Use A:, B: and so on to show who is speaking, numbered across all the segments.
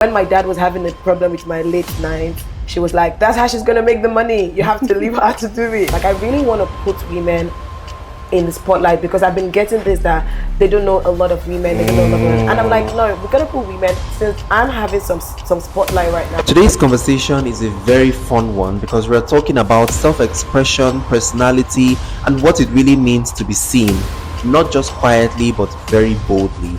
A: When my dad was having a problem with my late night, she was like, that's how she's gonna make the money. You have to leave her to do it. Like, I really want to put women in the spotlight because I've been getting this that they don't know a lot of women, they don't know a lot of women. And I'm like, no, we're gonna put women since I'm having some spotlight right now.
B: Today's conversation is a very fun one because we're talking about self-expression, personality, and what it really means to be seen, not just quietly but very boldly.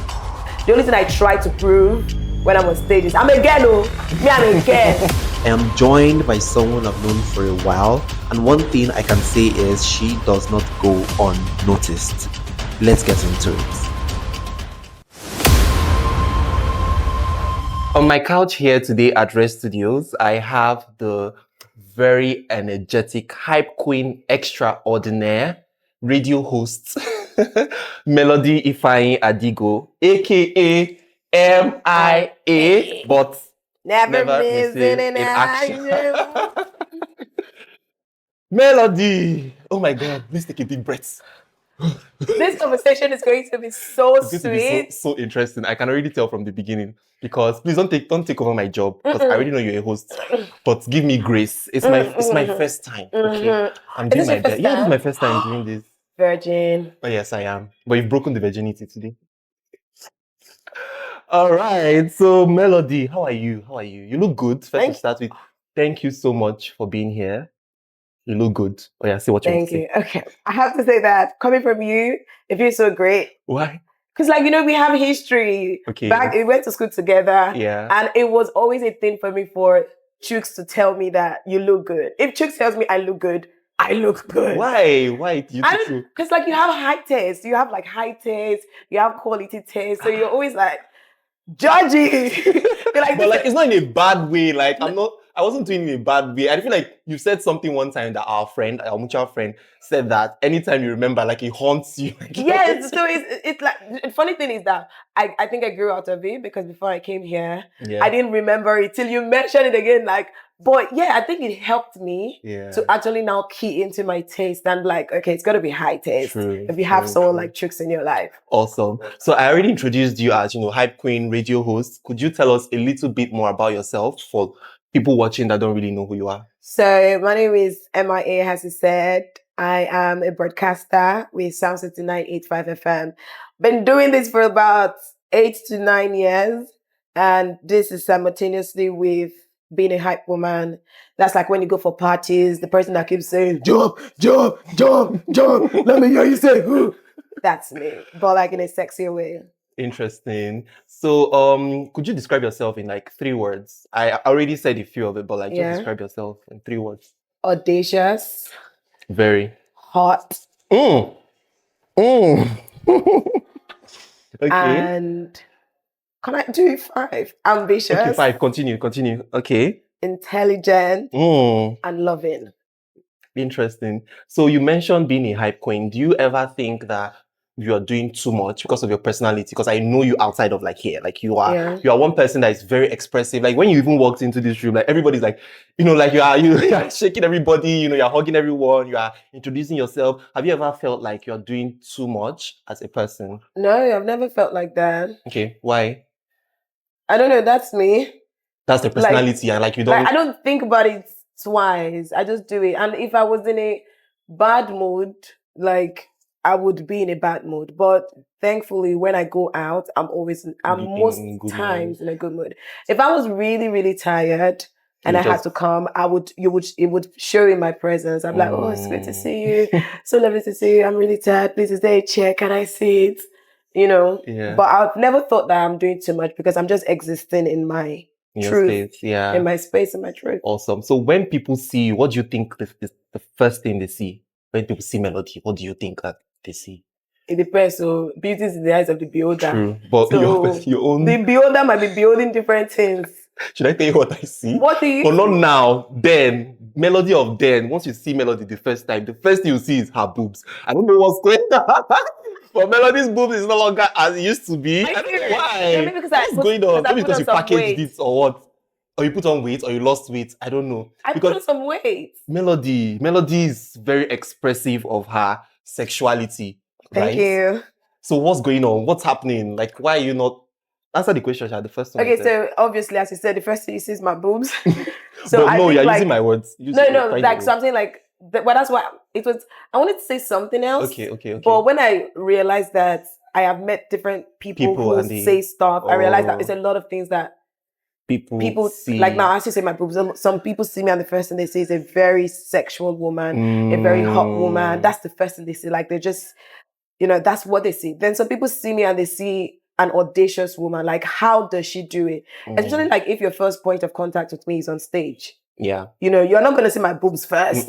A: The only thing I try to prove when I'm on stage is I'm a girl, I'm a girl.
B: I am joined by someone I've known for a while, and one thing I can say is she does not go unnoticed. Let's get into it. On my couch here today at Rest Studios, I have the very energetic hype queen extraordinaire radio host, Melody Ifeanyi Adigo, aka M.I.A, but
A: Never
B: missing in action. Melody! Oh my God, please take a deep breath.
A: This conversation is going to be so
B: It's going
A: sweet.
B: to be so interesting. I can already tell from the beginning because please don't take over my job because I already know you're a host. But give me grace. It's my first time. Okay, I'm doing my best. Yeah, this is my first time doing this.
A: Virgin.
B: Oh yes, I am. But you've broken the virginity today. All right. So Melody, how are you? You look good. First to start with, thank you so much for being here. You look good. Oh yeah, say what you want to say.
A: Thank you. Okay, I have to say that coming from you, it feels so great.
B: Why?
A: Because, like, we have history.
B: Okay.
A: Back, we went to school together.
B: Yeah.
A: And it was always a thing for me for Chuks to tell me that you look good. If Chuks tells me I look good, I look good.
B: Why? Why do you think so?
A: Because, like, you have high taste. You have, like, high taste. You have quality taste. So you're always, like, judgy. You're like,
B: but, like, it's not in a bad way. Like, I wasn't doing it in a bad way. I feel like you said something one time that our mutual friend, said that anytime you remember, like, it haunts you.
A: Yes, so it's like, the funny thing is that I think I grew out of it because before I came here, I didn't remember it till you mentioned it again. Like, but yeah, I think it helped me to actually now key into my taste and like, okay, it's got to be high taste if you have someone like Chuks in your life.
B: Awesome. So I already introduced you as, hype queen radio host. Could you tell us a little bit more about yourself for people watching that don't really know who you are?
A: So my name is M.I.A, as you said. I am a broadcaster with Sound 69.85 FM. Been doing this for about 8 to 9 years. And this is simultaneously with being a hype woman. That's like when you go for parties, the person that keeps saying, jump, jump, jump, jump. Let me hear you say, who? That's me. But like in a sexier way.
B: Interesting. So, could you describe yourself in like 3 words? I already said a few of it, but like just describe yourself in 3 words.
A: Audacious.
B: Very.
A: Hot.
B: Okay.
A: And can I do 5? Ambitious.
B: Okay, 5. Continue. Okay.
A: Intelligent. And loving.
B: Interesting. So you mentioned being a hype queen. Do you ever think that you are doing too much because of your personality? Because I know you outside of like here. Like you are one person that is very expressive. Like when you even walked into this room, like everybody's like, like you are shaking everybody, you're hugging everyone, you are introducing yourself. Have you ever felt like you're doing too much as a person?
A: No, I've never felt like that.
B: Okay, why?
A: I don't know, that's me.
B: That's the personality, and like you don't...
A: Like, I don't think about it twice. I just do it. And if I was in a bad mood, like I would be in a bad mood. But thankfully, when I go out, I'm most times in a good mood. If I was really, really tired and I had to come, it would show in my presence. I'm like, oh, it's good to see you. So lovely to see you. I'm really tired. Please, is there a chair? Can I see it? But I've never thought that I'm doing too much because I'm just existing in my truth.
B: Space,
A: in my space, in my truth.
B: Awesome. So when people see you, what do you think the first thing they see? When people see Melody, what do you think that they see?
A: It depends. So beauty is in the eyes of the beholder.
B: True. But
A: so
B: your own...
A: The beholder might be beholding different things.
B: Should I tell you what I see?
A: What do you
B: But not now. Then. Melody of then. Once you see Melody the first time, the first thing you see is her boobs. I don't know what's going on. But Melody's boobs is no longer as it used to be. I don't know why.
A: Maybe because what's
B: going on? Maybe because you packaged it or what? Or you put on weight or you lost weight. I don't know.
A: I put on some weight.
B: Melody is very expressive of her sexuality.
A: Thank you.
B: So what's going on? What's happening? Like, why are you not Answer the question, Sha, the first one.
A: Okay, so obviously, as you said, the first thing you see is my boobs.
B: So but no, you're using my words.
A: No, like something like that. Well, that's why it was. I wanted to say something else.
B: Okay.
A: But when I realized that I have met different people who say stuff, I realized that it's a lot of things that people see. Like now, as you say, my boobs. Some people see me, and the first thing they say is a very sexual woman, a very hot woman. That's the first thing they see. Like they just, that's what they see. Then some people see me and they see an audacious woman. Like, how does she do it? Especially like if your first point of contact with me is on stage.
B: Yeah.
A: You're not going to see my boobs first.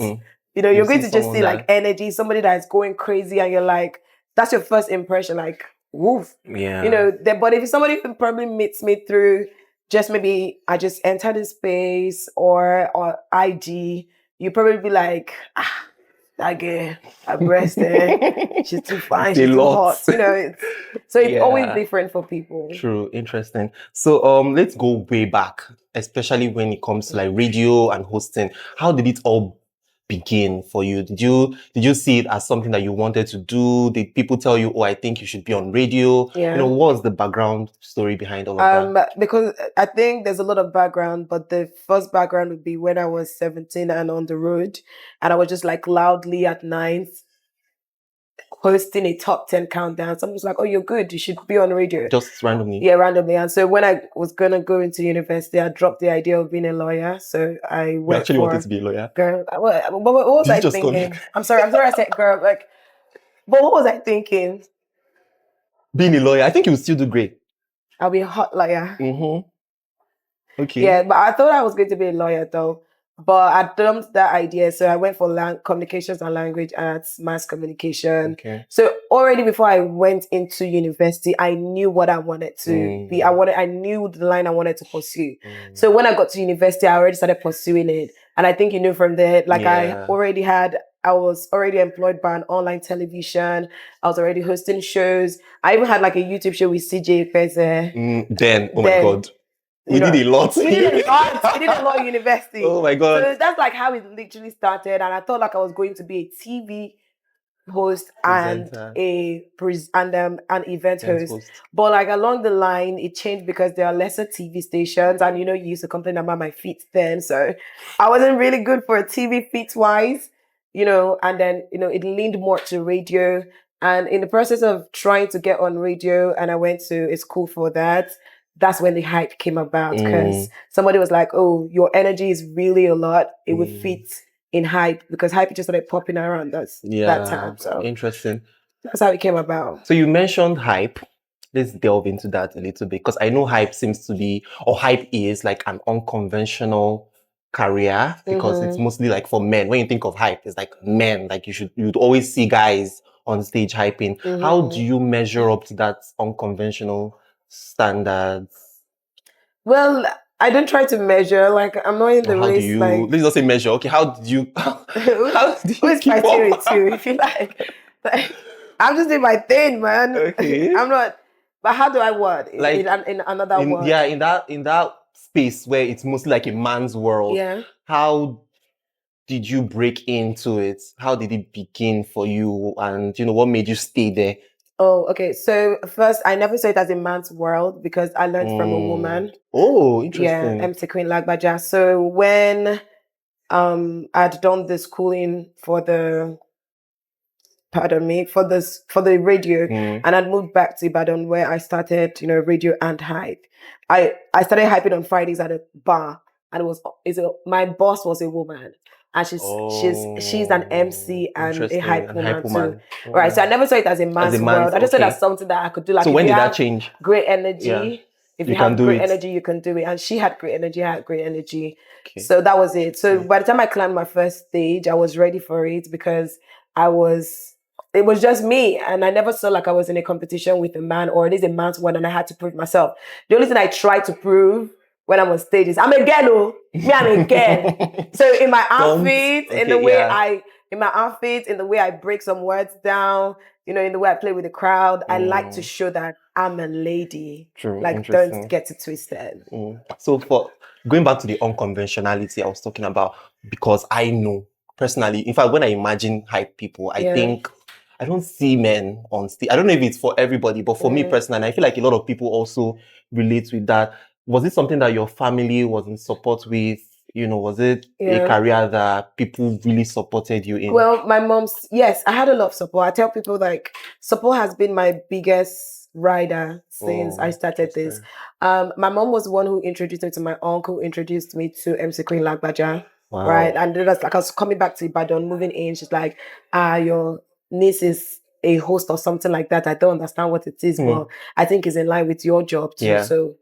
A: You're going to just see like energy, somebody that's going crazy, and you're like, that's your first impression, like, woof.
B: Yeah.
A: But if somebody probably meets me through just maybe I just entered the space or IG, you probably be like, that girl, her breast there, she's too fine, she's too hot. It's always different for people.
B: True, interesting. So let's go way back, especially when it comes to like radio and hosting. How did it all begin for you? Did you see it as something that you wanted to do? Did people tell you, oh, I think you should be on radio?
A: Yeah.
B: What was the background story behind all of that?
A: Because I think there's a lot of background, but the first background would be when I was 17 and on the road, and I was just like loudly at night hosting a top 10 countdown. Someone was like, oh, you're good, you should be on radio.
B: Just randomly?
A: Yeah, randomly. And so when I was going to go into university, I dropped the idea of being a lawyer. So I went
B: actually wanted to be a lawyer?
A: Girl, what was I thinking? I'm sorry I said girl. Like, but what was I thinking?
B: Being a lawyer, I think you would still do great.
A: I'll be a hot lawyer.
B: Okay.
A: Yeah, but I thought I was going to be a lawyer though. But I dumped that idea. So I went for communications and language arts, mass communication.
B: Okay.
A: So already before I went into university, I knew what I wanted to be. I knew the line I wanted to pursue. So when I got to university, I already started pursuing it. And I think from there, like I was already employed by an online television. I was already hosting shows. I even had like a YouTube show with CJ Feze.
B: My God. We did a lot.
A: We did a lot at university.
B: Oh my God.
A: So that's like how it literally started. And I thought like I was going to be a TV host and an event host. But like along the line, it changed because there are lesser TV stations. And you used to complain about my feet then. So I wasn't really good for a TV feet wise, and then, it leaned more to radio. And in the process of trying to get on radio, and I went to a school for that, that's when the hype came about, because somebody was like, oh, your energy is really a lot. It would fit in hype, because hype just started popping around us that time. So
B: interesting.
A: That's how it came about.
B: So you mentioned hype. Let's delve into that a little bit, because I know hype seems to be, or hype is like an unconventional career, because it's mostly like for men. When you think of hype, it's like men, like you'd always see guys on stage hyping. How do you measure up to that unconventional standards?
A: Well, I don't try to measure. Like, I'm not in the race.
B: Let's not say measure. Okay, how did you?
A: Who's fighting with you? If you like, I'm just doing my thing, man.
B: Okay.
A: I'm not. But how do I what? Like in another world?
B: Yeah, in that space where it's mostly like a man's world.
A: Yeah.
B: How did you break into it? How did it begin for you? And what made you stay there?
A: Oh, okay. So first, I never saw it as a man's world, because I learned from a woman.
B: Oh, interesting.
A: Yeah, M.I.A. Queen Lagbaja. So when I'd done the schooling for the radio, and I'd moved back to Ibadan, where I started, radio and hype. I started hyping on Fridays at a bar, and my boss was a woman. And she's an MC and a hype woman too. Oh. Right. So I never saw it as a man's world. I just saw it as something that I could do. Like,
B: so when did that change?
A: Great energy. If you have great energy, you can do it. And she had great energy, I had great energy. Okay. So that was it. So by the time I climbed my first stage, I was ready for it, because it was just me. And I never saw like I was in a competition with a man, or it is a man's world and I had to prove myself. The only thing I tried to prove when I'm on stage is I'm a girl. I'm a girl. So in my outfit, in the way I break some words down, in the way I play with the crowd, I like to show that I'm a lady.
B: True.
A: Like, don't get it twisted.
B: So for going back to the unconventionality I was talking about, because I know personally, in fact, when I imagine hype people, I think I don't see men on stage. I don't know if it's for everybody, but for me personally, and I feel like a lot of people also relate with that. Was it something that your family was in support with? You know, was it a career that people really supported you in?
A: Well, my mom's, yes, I had a lot of support. I tell people like support has been my biggest rider since I started this. My mom was the one who introduced me to my uncle, introduced me to MC Queen Lagbaja. Wow. Right. And then like I was coming back to Ibadan, moving in. She's like, your niece is a host or something like that. I don't understand what it is, but I think it's in line with your job too. Yeah. So,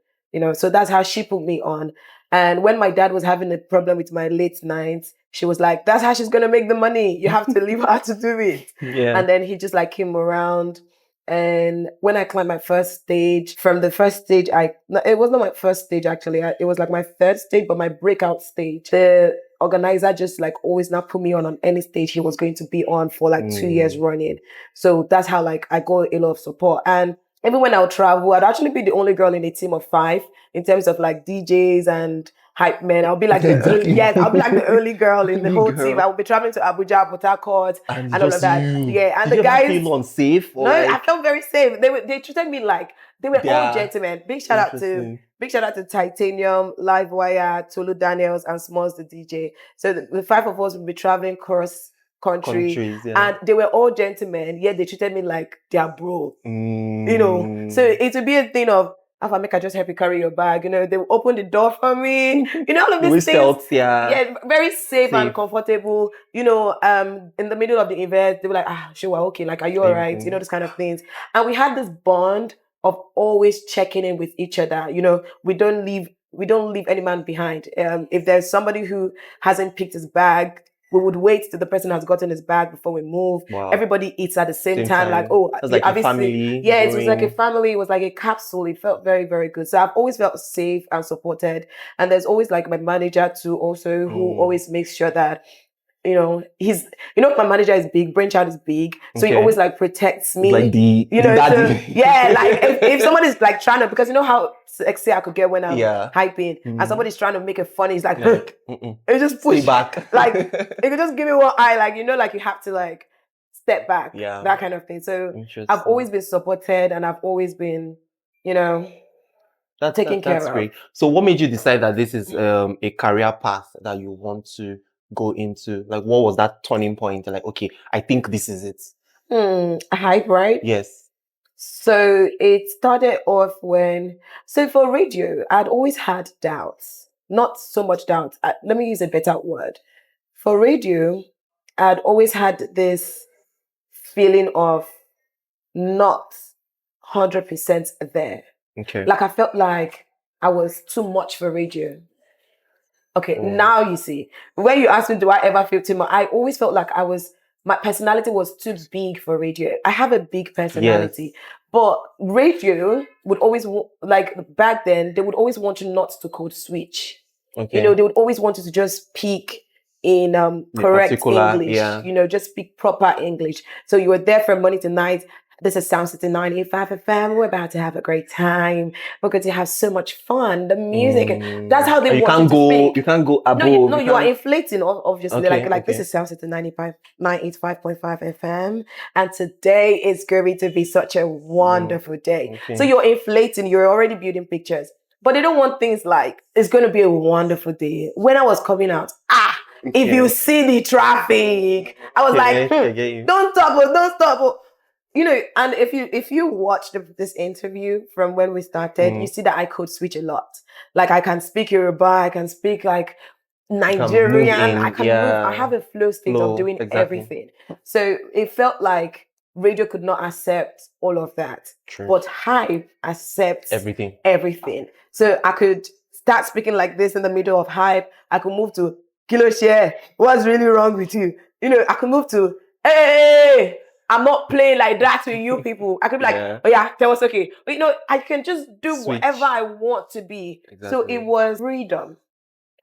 A: so that's how she put me on. And when my dad was having a problem with my late nights, she was like, that's how she's going to make the money. You have to leave her to do it. Yeah. And then he just like came around. And when I climbed my first stage, from the first stage, it was not my first stage actually. It was like my third stage, but my breakout stage. The organizer just like always not put me on any stage he was going to be on for like 2 years running. So that's how like I got a lot of support. And even when I would travel, I'd actually be the only girl in a team of 5 in terms of like DJs and hype men. I'll be like I'll be like the only girl in the whole team. I would be traveling to Abuja, Port Harcourt, and all of that. Yeah, and
B: did
A: the guys
B: feel unsafe.
A: No, like... I felt very safe. They treated me like they were all gentlemen. Big shout out to Titanium, Livewire, Tolu Daniels, and Smalls the DJ. So the 5 of us would be traveling cross country, and they were all gentlemen. Yet they treated me like their bro. So it would be a thing of, if I make, I just help you carry your bag. They will open the door for me. All of these things. Felt, very safe and comfortable. In the middle of the event, they were like, sure, okay. Like, are you all right? This kind of things. And we had this bond of always checking in with each other. We don't leave any man behind. If there's somebody who hasn't picked his bag, we would wait till the person has gotten his bag before we move. Wow. Everybody eats at the same time. Like,
B: it's like a family.
A: Yeah, it was like a family. It was like a capsule. It felt very, very good. So I've always felt safe and supported. And there's always like my manager too, also, who always makes sure that, he's, my manager is big, Brainchild is big. So he always like protects me.
B: Like the daddy.
A: Like if somebody's like trying to, because how sexy I could get when I'm hyping, and somebody's trying to make it funny, it's like, it just push
B: back.
A: Like, it could just give me one eye, like, like you have to like step back, that kind of thing. So I've always been supported, and I've always been, taken care of. That's great.
B: So what made you decide that this is a career path that you want to go into? Like, what was that turning point? Like, okay, I think this is it.
A: Hype, right?
B: Yes.
A: So it started off for radio, I'd always had doubts. Not so much doubts. Let me use a better word. For radio, I'd always had this feeling of not 100% there.
B: Okay.
A: Like I felt like I was too much for radio. Okay, now you see. When you ask me, do I ever feel too much? I always felt like my personality was too big for radio. I have a big personality, but radio would always, like back then, they would always want you not to code switch. Okay. They would always want you to just speak in correct English, just speak proper English. So you were there from morning to night. This is Sound City 985 FM. We're about to have a great time. We're going to have so much fun. The music, that's how they want you to speak.
B: You can't go above.
A: No, you are inflating, obviously. Okay, this is Sound City 985.5 FM. And today is going to be such a wonderful day. Okay. So you're inflating. You're already building pictures. But they don't want things like, it's going to be a wonderful day. When I was coming out, if you see the traffic, I was don't stop. And if you watch this interview from when we started, you see that I could switch a lot. Like I can speak Yoruba, I can speak like Nigerian, I can move. I have a flow state of doing everything. So it felt like radio could not accept all of that.
B: True.
A: But hype accepts
B: everything.
A: So I could start speaking like this in the middle of hype. I could move to Kilo Share. What's really wrong with you? I could move to, hey, I'm not playing like that with you people. I could be like, tell us okay. But I can just do whatever I want to be. Exactly. So it was freedom.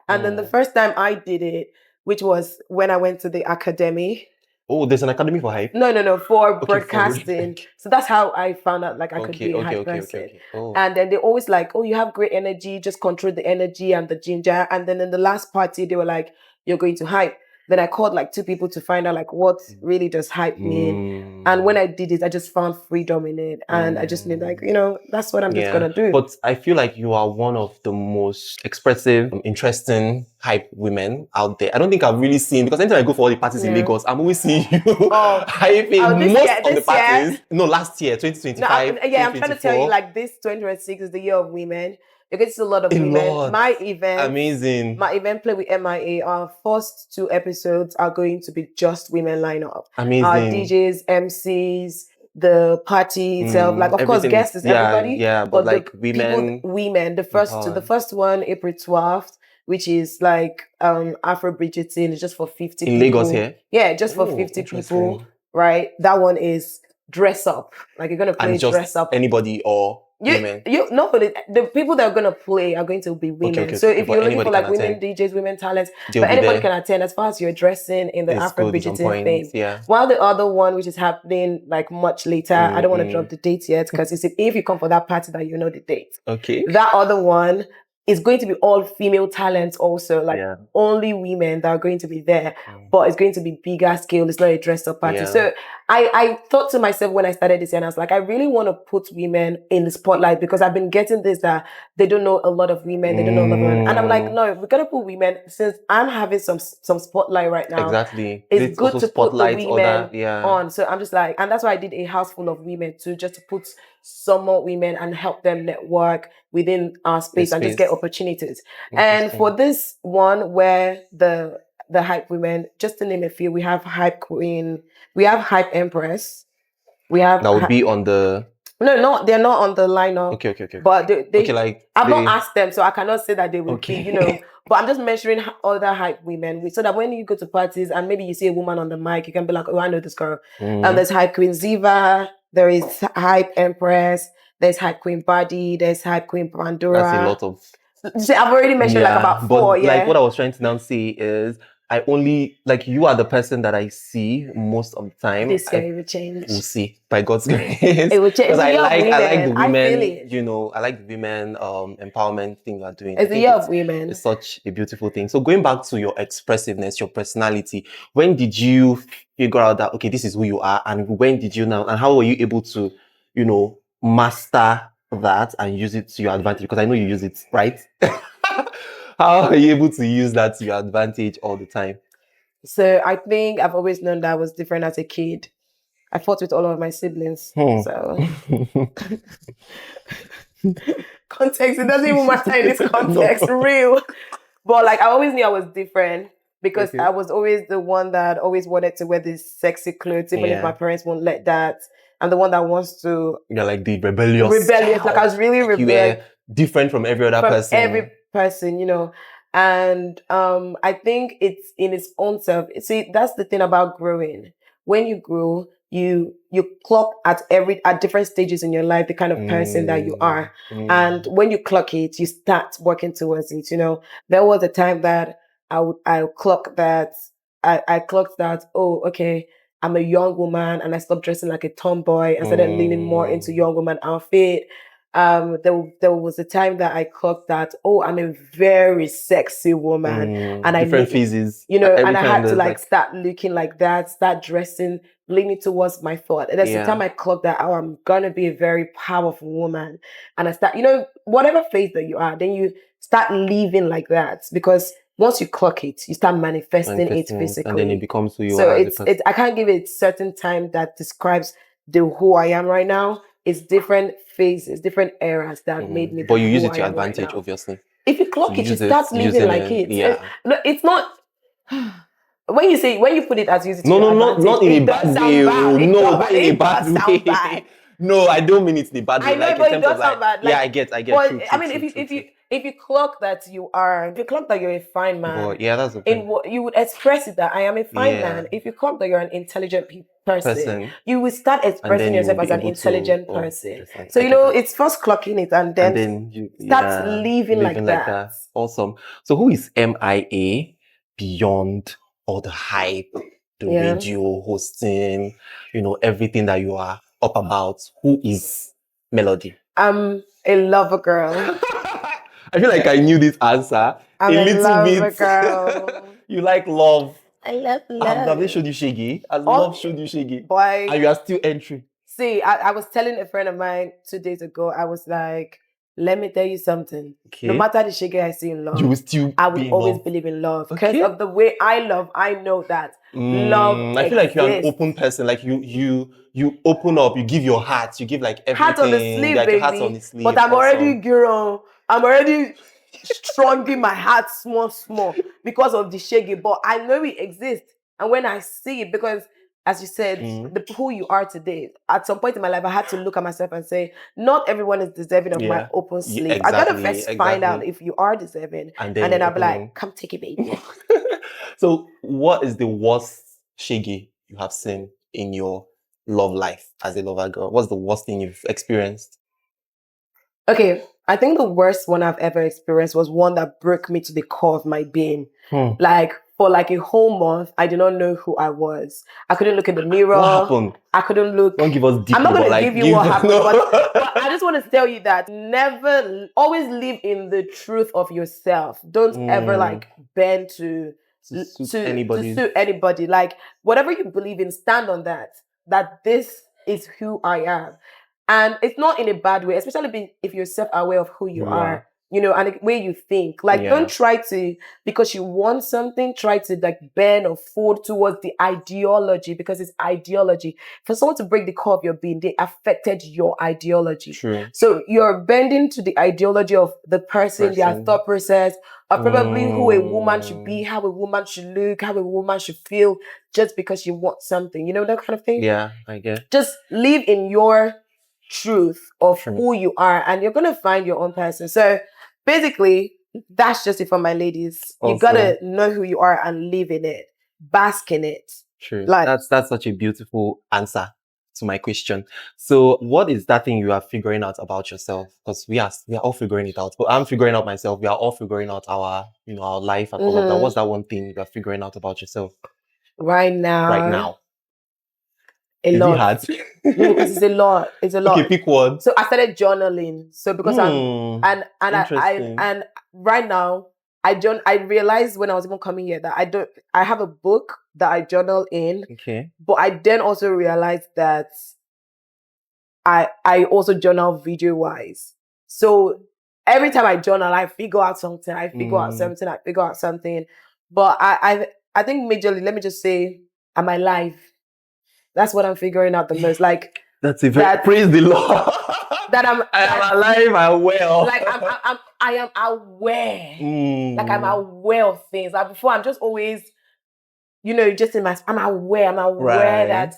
A: And then the first time I did it, which was when I went to the academy.
B: Oh, there's an academy for hype?
A: No, for broadcasting. So that's how I found out like I could be a hype person. Okay. Oh. And then they always like, you have great energy, just control the energy and the ginger. And then in the last party, they were like, you're going to hype. Then I called like 2 people to find out like what really does hype mean. And when I did it, I just found freedom in it. And I just knew like, that's what I'm just gonna do.
B: But I feel like you are one of the most expressive, interesting hype women out there. I don't think I've really seen, because anytime I go for all the parties in Lagos, I'm always seeing you hyping most of the parties. No, last year, 2025.
A: No, I'm trying to tell you, like, this 2026 is the year of women. You're going to see a lot of women. My event,
B: amazing.
A: My event play with M.I.A. Our first 2 episodes are going to be just women lineup.
B: Amazing.
A: Our DJs, MCs, the party itself, like of course guests is everybody.
B: Yeah, but like
A: women. The first one, April 12th, which is like Afro Bridgerton, it's just for 50 people.
B: In Lagos here?
A: Yeah, just for 50 people. Right? That one is dress up. Like you're gonna play
B: and just
A: dress up.
B: Anybody or women?
A: No, but the people that are gonna play are going to be women.
B: Okay,
A: so if you're looking for like women DJs, women talents, but anybody can attend as far as you're dressing in the Afro Bridgerton thing.
B: Yeah.
A: While the other one, which is happening like much later, I don't want to drop the date yet, because if you come for that party, that you know the date.
B: Okay.
A: That other one is going to be all female talents also, like only women that are going to be there, but it's going to be bigger scale. It's not a dressed up party. So I thought to myself when I started this year, and I was like, I really want to put women in the spotlight, because I've been getting this that they don't know a lot of women, they don't know a lot of women. And I'm like, no, we're going to put women, since I'm having some spotlight right now.
B: Exactly.
A: It's good to put the women on. So I'm just like, and that's why I did a house full of women too, just to put some more women and help them network within our space and just get opportunities. And for this one, where the hype women, just to name a few, we have hype queen, we have hype empress, we have
B: that would be on the
A: they're not on the lineup.
B: Okay.
A: But I've not asked them, so I cannot say that they will be, But I'm just mentioning other hype women, so that when you go to parties and maybe you see a woman on the mic, you can be like, oh, I know this girl. And there's hype queen Ziva, there is hype empress, there's hype queen Badi, there's hype queen Pandora.
B: That's a lot of.
A: I've already mentioned like about 4.
B: But like what I was trying to now say is, I only, like, you are the person that I see most of the time.
A: This year it will change.
B: We'll see, by God's grace.
A: It will change.
B: Because I like the women,
A: I
B: I like the women empowerment thing you are doing.
A: It's the year of women.
B: It's such a beautiful thing. So going back to your expressiveness, your personality, when did you figure out that, okay, this is who you are, and when did you now, and how were you able to, master that and use it to your advantage? Because I know you use it, right? How are you able to use that to your advantage all the time?
A: So I think I've always known that I was different as a kid. I fought with all of my siblings. So context, it doesn't even matter in this context, real. But like I always knew I was different, because I was always the one that always wanted to wear these sexy clothes, even if my parents won't let that. I'm the one that wants to.
B: You're like the rebellious.
A: Like I was really rebellious.
B: Different from every other person.
A: Every person, And I think it's in its own self. See, that's the thing about growing. When you grow, you clock at different stages in your life the kind of person that you are. And when you clock it, you start working towards it. There was a time that I clocked that, oh, okay, I'm a young woman, and I stopped dressing like a tomboy and started leaning more into young woman outfit. There was a time that I clocked that, oh, I'm a very sexy woman, and
B: different phases,
A: and I had to start looking like that, start dressing, leaning towards my thought. And there's the time I clocked that, oh, I'm gonna be a very powerful woman, and I start, whatever phase that you are, then you start living like that, because once you clock it, you start manifesting it physically,
B: and then it becomes who you
A: are.
B: So
A: it's I can't give it a certain time that describes who I am right now. It's different phases, different eras that made me.
B: But you use it to your advantage, obviously.
A: If you clock it, you start living like it.
B: Yeah.
A: It's not. When you put it as use it to your advantage,
B: not in a bad way. No, not in a bad way. No, I don't mean it in a bad way.
A: I know, but it does sound bad.
B: Yeah, I get.
A: But I mean, if you clock that you're a fine man,
B: but that's the thing.
A: You would express it that I am a fine man. If you clock that you're an intelligent person, you will start expressing yourself as an intelligent person. So it's first clocking it, and then you start living like that.
B: Awesome. So who is M.I.A. beyond all the hype, the radio hosting, everything that you are up about? Who is Melody?
A: I'm a lover girl.
B: I feel like I knew this answer.
A: I'm a
B: little
A: lover
B: bit.
A: Girl.
B: You like love.
A: I love love.
B: Have they showed you shaggy? I love showed you shaggy.
A: Boy.
B: And you are still entering.
A: See, I was telling a friend of mine 2 days ago, I was like, let me tell you something.
B: Okay.
A: No matter the shaggy I see in love,
B: you will still
A: I will always believe in love. Because
B: Okay.
A: of the way I love, I know that love
B: I feel like you're an
A: exists.
B: open person. Like you open up, you give your heart, you give like everything.
A: Heart on the sleeve,
B: like
A: baby.
B: heart on the sleeve.
A: But I'm already, girl, I'm already stronging my heart small because of the shaggy. But I know it exists. And when I see it, because as you said, who you are today, at some point in my life, I had to look at myself and say, not everyone is deserving of my open sleeve.
B: Exactly,
A: I got to first find out if you are deserving. And then I'll be like, come take it, baby.
B: So what is the worst shaggy you have seen in your love life as a lover girl? What's the worst thing you've experienced?
A: Okay, I think the worst one I've ever experienced was one that broke me to the core of my being. Like, for like a whole month, I did not know who I was. I couldn't look in the mirror.
B: What happened?
A: I couldn't look.
B: Don't give us deep.
A: I'm not going to give you what happened, but I just want to tell you that always live in the truth of yourself. Don't ever like bend to suit anybody. Like, whatever you believe in, stand on that. That this is who I am. And it's not in a bad way, especially if you're self-aware of who you are, you know, and the way you think. Like, don't try to, because you want something, try to like bend or fold towards the ideology, because it's ideology. For someone to break the core of your being, they affected your ideology.
B: True.
A: So you're bending to the ideology of the person, their thought process, or probably who a woman should be, how a woman should look, how a woman should feel, just because you want something, you know, that kind of thing.
B: Yeah, I get.
A: Just live in your truth of who you are, and you're gonna find your own person. So basically, that's just it for my ladies. Awesome. You gotta know who you are and live in it, bask in it.
B: True. Like, that's such a beautiful answer to my question. So what is that thing you are figuring out about yourself? Because we are all figuring it out. But I'm figuring out myself. We are all figuring out our life and all of that. What's that one thing you are figuring out about yourself
A: right now? A
B: is
A: lot.
B: It hard?
A: It's a lot. It's a lot.
B: Okay, pick one.
A: So I started journaling. So because and right now I realized when I was even coming here that I have a book that I journal in.
B: Okay.
A: But I then also realized that I also journal video wise. So every time I journal, I figure out something. But I think majorly, let me just say, am I alive? That's what I'm figuring out the most. Like,
B: that's a very praise the Lord.
A: I
B: am alive and well.
A: Like I am aware. Like I'm aware of things. Like before, I'm just always, just in I'm aware that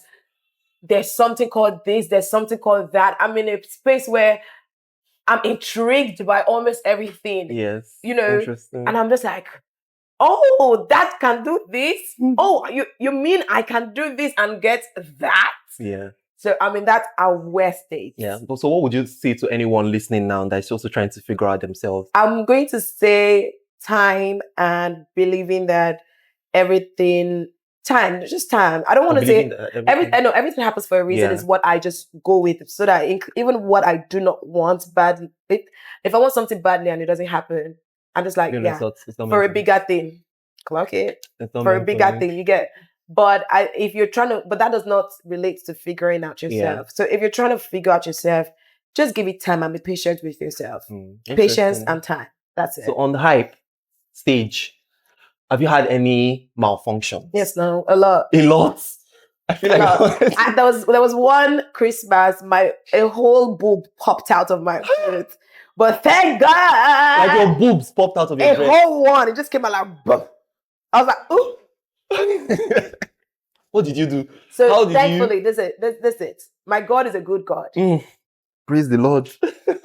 A: there's something called this, there's something called that. I'm in a space where I'm intrigued by almost everything.
B: Yes.
A: Interesting. And I'm just like, oh, that can do this. Oh, you mean I can do this and get that?
B: Yeah.
A: So I'm in that aware state.
B: Yeah. So what would you say to anyone listening now that's also trying to figure out themselves?
A: I'm going to say time and believing that just time. I don't want to say everything happens for a reason is what I just go with, so that even what I do not want badly, if I want something badly and it doesn't happen, I'm just like, for a bigger thing. Clock it. For a bigger thing, you get. But if you're trying to, but that does not relate to figuring out yourself. Yeah. So if you're trying to figure out yourself, just give it time and be patient with yourself. Patience and time. That's it.
B: So on the hype stage, have you had any malfunction?
A: Yes, no, a lot.
B: A lot. I feel like
A: there was one Christmas, a whole boob popped out of my foot. But thank God,
B: like your boobs popped out of your dress.
A: A whole one. It just came out like boom. I was like, ooh.
B: What did you do?
A: So thankfully, this is it. My God is a good God.
B: Praise the Lord.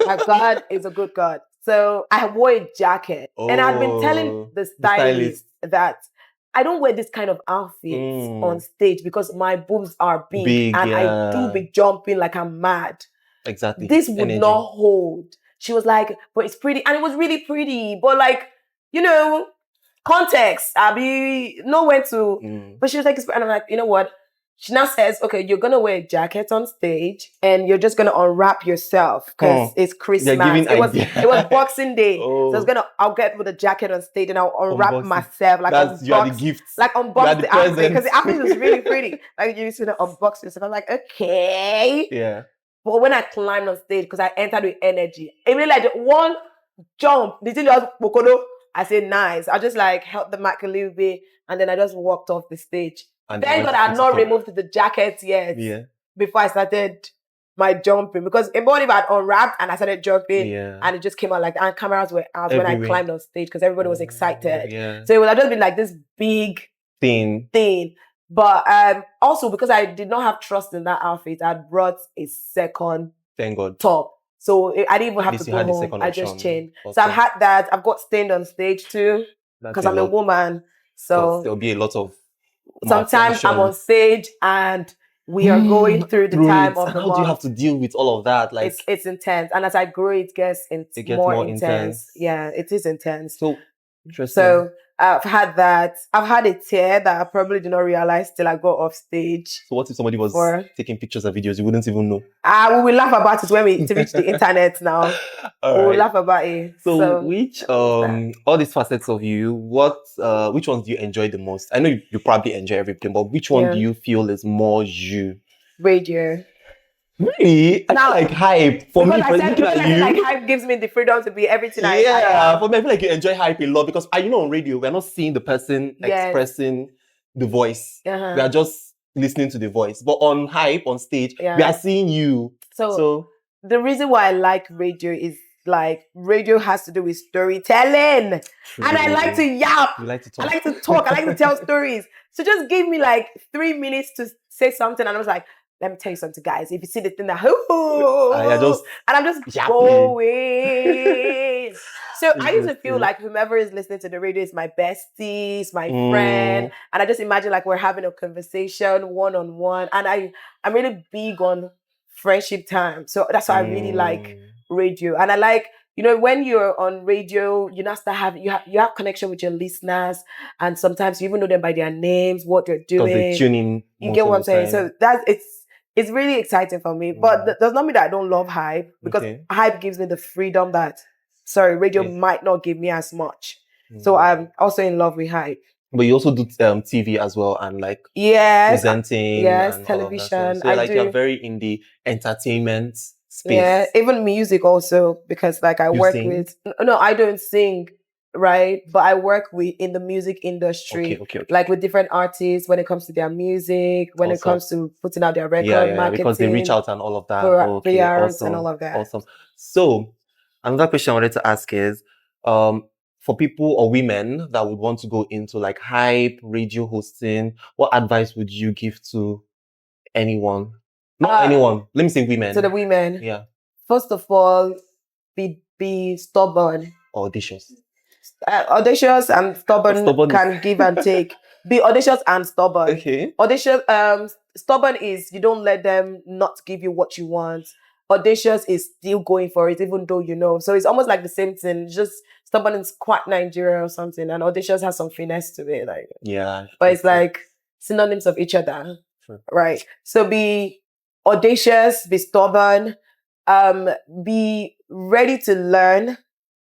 A: My God is a good God. So I wore a jacket, and I've been telling the stylist that I don't wear this kind of outfits on stage because my boobs are big and I do be jumping like I'm mad.
B: Exactly.
A: This would not hold. She was like, but it's pretty, and it was really pretty, but like, context. I be know when to. But she was like, and I'm like, you know what? She now says, okay, you're going to wear a jacket on stage and you're just going to unwrap yourself because it's Christmas. It was Boxing Day.
B: Oh.
A: So I'll get with a jacket on stage and I'll unwrap myself. Like,
B: you are the gifts.
A: Like, unbox the outfit because the outfit was really pretty. Like, you're just going to unbox yourself. I'm like, okay.
B: Yeah.
A: But when I climbed on stage, because I entered with energy, it really like one jump, the thing just bokodo. I said, nice. I just like held the mic a little bit and then I just walked off the stage. And thank God I had not removed the jacket yet before I started my jumping. Because if I had unwrapped and I started jumping and it just came out like that. And cameras were out when I climbed on stage because everybody was excited. Yeah. So it would have just been like this big thing. But also because I did not have trust in that outfit, I brought a second
B: thank God
A: top. So I didn't even have to go home. I just changed. So I've had that. I've got stained on stage too because I'm a woman. So
B: there'll be a lot of
A: sometimes I'm on stage and we are going through the time of the month.
B: How do you have to deal with all of that? Like
A: it's intense. And as I grow, it gets more intense. Yeah, it is intense.
B: So interesting.
A: So I've had that. I've had a tear that I probably did not realize till I got off stage.
B: So what if somebody was taking pictures and videos? You wouldn't even know.
A: We will laugh about it when we reach the internet now. We'll laugh about it.
B: So which all these facets of you, which ones do you enjoy the most? I know you probably enjoy everything, but which one do you feel is more you?
A: Radio.
B: Really? I feel like hype. For me,
A: like hype gives me the freedom to be everything I am.
B: For me, I feel like you enjoy hype a lot because on radio, we're not seeing the person expressing the voice. We are just listening to the voice. But on hype, on stage, we are seeing you.
A: So the reason why I like radio is like radio has to do with storytelling. True. And I like to yap.
B: You like to talk.
A: I like to talk. I like to tell stories. So just give me like 3 minutes to say something. And I was like, let me tell you something, guys. If you see the thing that, I'm just going. So I used to feel like whomever is listening to the radio is my bestie, my friend. And I just imagine like we're having a conversation one-on-one. And I'm really big on friendship time. So that's why I really like radio. And I like, when you're on radio, you now start having, you have connection with your listeners. And sometimes you even know them by their names, what they're doing.
B: They tune in.
A: You get what I'm saying? So it's really exciting for me. But that does not mean that I don't love hype. Because hype gives me the freedom that, radio might not give me as much. So I'm also in love with hype.
B: But you also do TV as well and like presenting.
A: And television.
B: So you're very in the entertainment space.
A: Yeah, even music also because like I work with... No, I don't sing, right? But I work in the music industry. Okay. Like with different artists when it comes to their music, when it comes to putting out their record, marketing.
B: Because they reach out and all of that.
A: PRs and all of that.
B: Awesome. So another question I wanted to ask is, for people or women that would want to go into like hype, radio hosting, what advice would you give to anyone? Not anyone. Let me say women.
A: To the women.
B: Yeah.
A: First of all, be stubborn.
B: Audacious.
A: Audacious and stubborn can give and take. Be audacious and stubborn.
B: Okay.
A: Audacious, stubborn is you don't let them not give you what you want. Audacious is still going for it, even though you know. So it's almost like the same thing. Just stubborn is quite Nigerian or something, and audacious has some finesse to it, like.
B: Yeah.
A: But it's like synonyms of each other,
B: True.
A: Right? So be audacious, be stubborn, be ready to learn,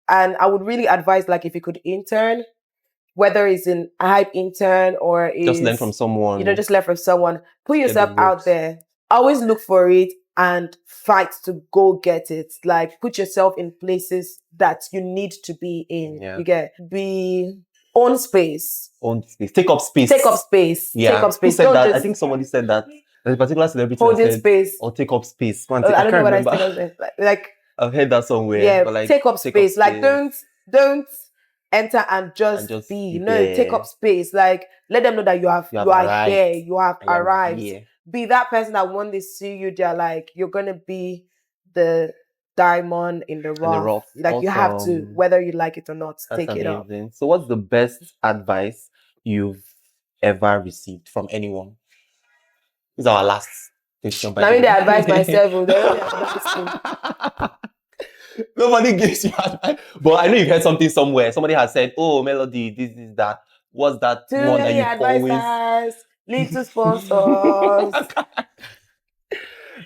A: and I would really advise, like, if you could intern, whether it's in a hype intern or
B: just learn from someone.
A: Just learn from someone. Put yourself out there. Always look for it. And fight to go get it. Like, put yourself in places that you need to be in. Yeah. Own space.
B: Take up space.
A: Yeah. Take up space.
B: Who said that? I think somebody said that. There's a particular celebrity
A: holding space.
B: Or take up space.
A: I don't know what I said. Like,
B: I've heard that somewhere.
A: Yeah,
B: but like,
A: take up space. Like, don't enter and just be. No, take up space. Like, let them know that you are here. You have arrived. Be that person that when they see you, they're like, you're going to be the diamond in the rough. Like, you have to, whether you like it or not, take it up.
B: So what's the best advice you've ever received from anyone? This is our last question.
A: I mean, they advise myself.
B: Nobody gives you advice. But I know you've heard something somewhere. Somebody has said, oh, Melody, this is that. What's that one that you always...
A: Little sponsors.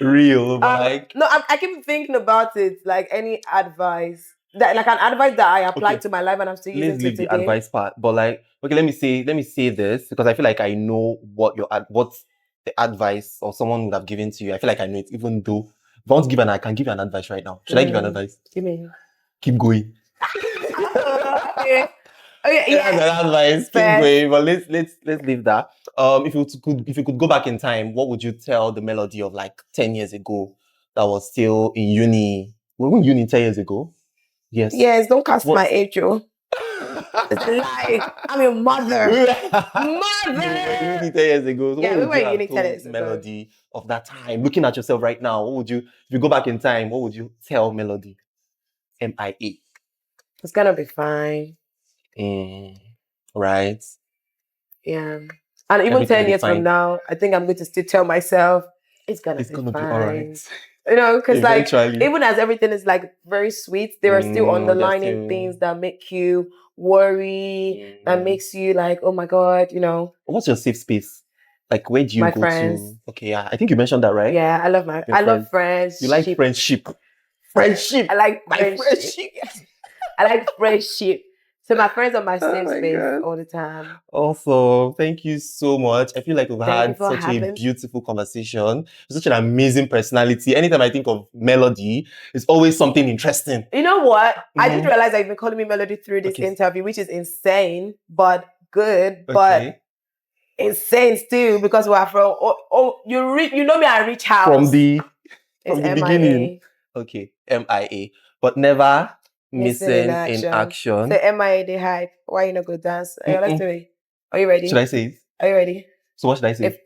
B: Real, but like
A: no, I keep thinking about it. Like any advice that, like an advice that I applied
B: Okay.
A: to my life and I'm still using
B: let's
A: to
B: leave the
A: today.
B: advice part. But like, okay, let me say this because I feel like I know what the advice or someone would have given to you. I feel like I know it, even though if I want to give I can give you an advice right now. Should I give you an advice?
A: Give me.
B: Keep going.
A: Okay. Okay,
B: Yeah,
A: yeah.
B: the advice. Keep going. But let's leave that. If you could go back in time, what would you tell the Melody of like 10 years ago that was still in uni? We were in uni 10 years ago. Yes.
A: Yes, don't cast my age, Joe. It's a lie. I'm your mother.
B: You were uni 10 years ago. So
A: Yeah,
B: what
A: we
B: would
A: were
B: you have
A: uni 10
B: told
A: years ago.
B: Melody of that time? Looking at yourself right now, what would you, if you go back in time, what would you tell Melody? M.I.A.
A: It's gonna be fine.
B: Right.
A: Yeah. And even
B: Everything
A: 10
B: will be
A: years from
B: fine.
A: now, I think I'm going to still tell myself it's gonna be
B: Be
A: fine.
B: all right.
A: You know, because like
B: Eventually.
A: even as everything is like very sweet, there are still underlining things that make you worry, that makes you like, oh my God, you know.
B: What's your safe space? Like where do you
A: My
B: go
A: friends.
B: to? Okay, yeah. I think you mentioned that, right?
A: Yeah, I love love friendship.
B: You like friendship. Friendship.
A: I like
B: friendship.
A: I like friendship. So my friends are my safe space all the time.
B: Awesome. Thank you so much. I feel like we've had such a beautiful conversation. Such an amazing personality. Anytime I think of Melody, it's always something interesting.
A: You know what? I didn't realize that you've been calling me Melody through this interview, which is insane, but good. But insane still because we are from you know me at Rich House.
B: From the
A: M.I.A.
B: beginning. Okay, M.I.A. But never missing in action.
A: So M.I.A. the hype. Why you not go dance? Let's do it. Are you ready?
B: Should I say it?
A: Are you ready?
B: So what should I say?
A: If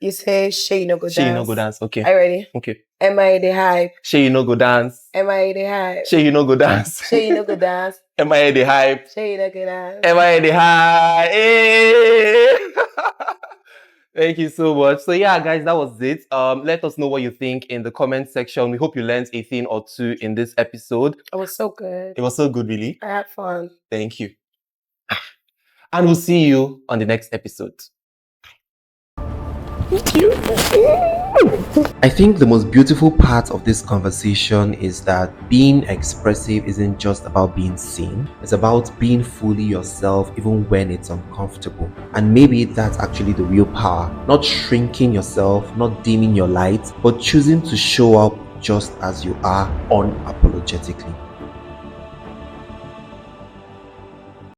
A: you say Shay no go dance.
B: Shay no go dance. Okay.
A: Are you ready?
B: Okay.
A: M.I.A. the hype.
B: Shay no go dance.
A: M.I.A. the hype.
B: Shay no go dance.
A: Shay no go dance.
B: M.I.A. the hype.
A: Shay no go dance.
B: M.I.A. the hype. Thank you so much. So yeah, guys, that was it. Let us know what you think in the comment section. We hope you learned a thing or two in this episode.
A: It was so good.
B: It was so good, really.
A: I had fun.
B: Thank you. And we'll see you on the next episode. Thank you. I think the most beautiful part of this conversation is that being expressive isn't just about being seen. It's about being fully yourself even when it's uncomfortable. And maybe that's actually the real power. Not shrinking yourself, not dimming your light, but choosing to show up just as you are unapologetically.